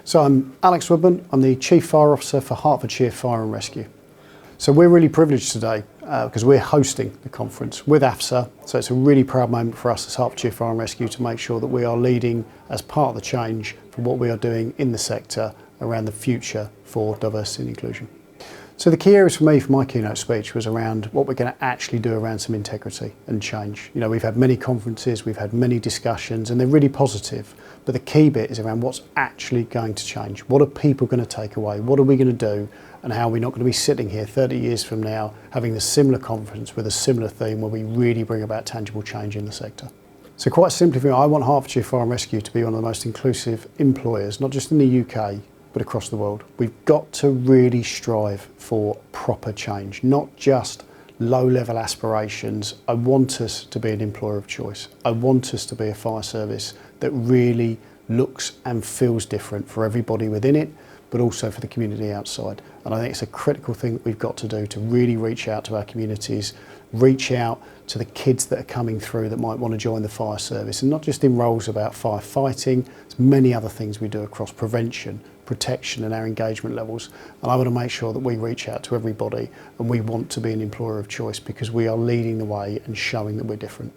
So I'm Alex Woodman, I'm the Chief Fire Officer for Hertfordshire Fire and Rescue. So we're really privileged today because we're hosting the conference with AFSA, so it's a really proud moment for us as Hertfordshire Fire and Rescue to make sure that we are leading as part of the change for what we are doing in the sector around the future for diversity and inclusion. So the key areas for me for my keynote speech was around what we're going to actually do around some integrity and change. You know, we've had many conferences, we've had many discussions, and they're really positive, but the key bit is around what's actually going to change. What are people going to take away? What are we going to do? And how are we not going to be sitting here 30 years from now having a similar conference with a similar theme where we really bring about tangible change in the sector? So quite simply for me, I want Hertfordshire Fire and Rescue to be one of the most inclusive employers, not just in the UK, but across the world. We've got to really strive for proper change, not just low-level aspirations. I want us to be an employer of choice. I want us to be a fire service that really looks and feels different for everybody within it, but also for the community outside. And I think it's a critical thing that we've got to do to really reach out to our communities, reach out to the kids that are coming through that might want to join the fire service, and not just in roles about firefighting. There's many other things we do across prevention, protection and our engagement levels, and I want to make sure that we reach out to everybody and we want to be an employer of choice because we are leading the way and showing that we're different.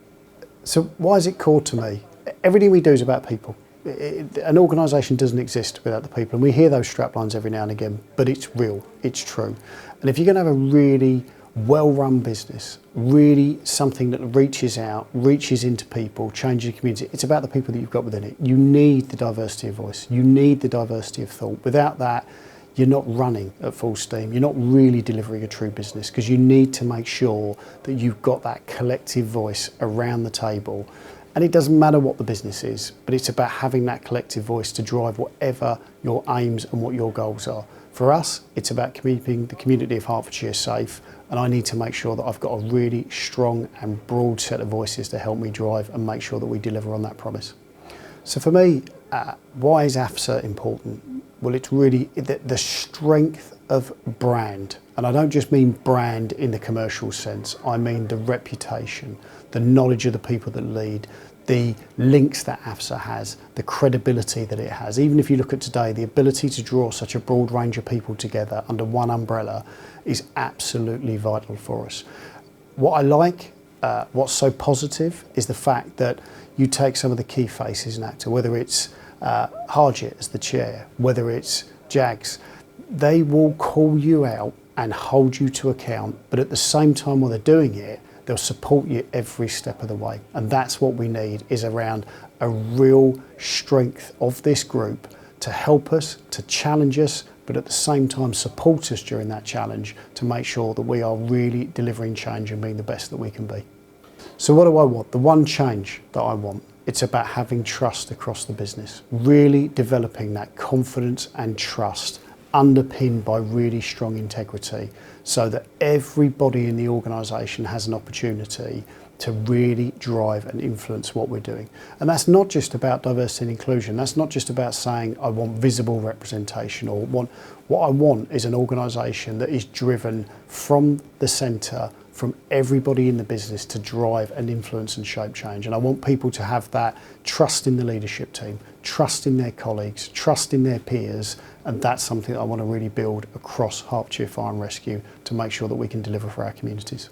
So why is it core to me? Everything we do is about people. An organisation doesn't exist without the people, and we hear those straplines every now and again, but it's real, it's true. And if you're going to have a really well-run business, really something that reaches out, reaches into people, changes the community, it's about the people that you've got within it. You need the diversity of voice, you need the diversity of thought. Without that, you're not running at full steam, you're not really delivering a true business, because you need to make sure that you've got that collective voice around the table. And it doesn't matter what the business is, but it's about having that collective voice to drive whatever your aims and what your goals are. For us, it's about keeping the community of Hertfordshire safe, and I need to make sure that I've got a really strong and broad set of voices to help me drive and make sure that we deliver on that promise. So for me, why is AFSA important? Well, it's really the strength of brand. And I don't just mean brand in the commercial sense, I mean the reputation, the knowledge of the people that lead, the links that AFSA has, the credibility that it has. Even if you look at today, the ability to draw such a broad range of people together under one umbrella is absolutely vital for us. What I like, what's so positive, is the fact that you take some of the key faces in ACTA, whether it's Harjit as the chair, whether it's Jags, they will call you out and hold you to account, but at the same time while they're doing it, they'll support you every step of the way. And that's what we need, is around a real strength of this group to help us, to challenge us, but at the same time support us during that challenge to make sure that we are really delivering change and being the best that we can be. So what do I want? The one change that I want, it's about having trust across the business, really developing that confidence and trust underpinned by really strong integrity, so that everybody in the organisation has an opportunity to really drive and influence what we're doing. And that's not just about diversity and inclusion, that's not just about saying I want visible representation or what I want is an organisation that is driven from the centre, from everybody in the business to drive and influence and shape change. And I want people to have that trust in the leadership team, trust in their colleagues, trust in their peers, and that's something that I want to really build across Hertfordshire Fire and Rescue to make sure that we can deliver for our communities.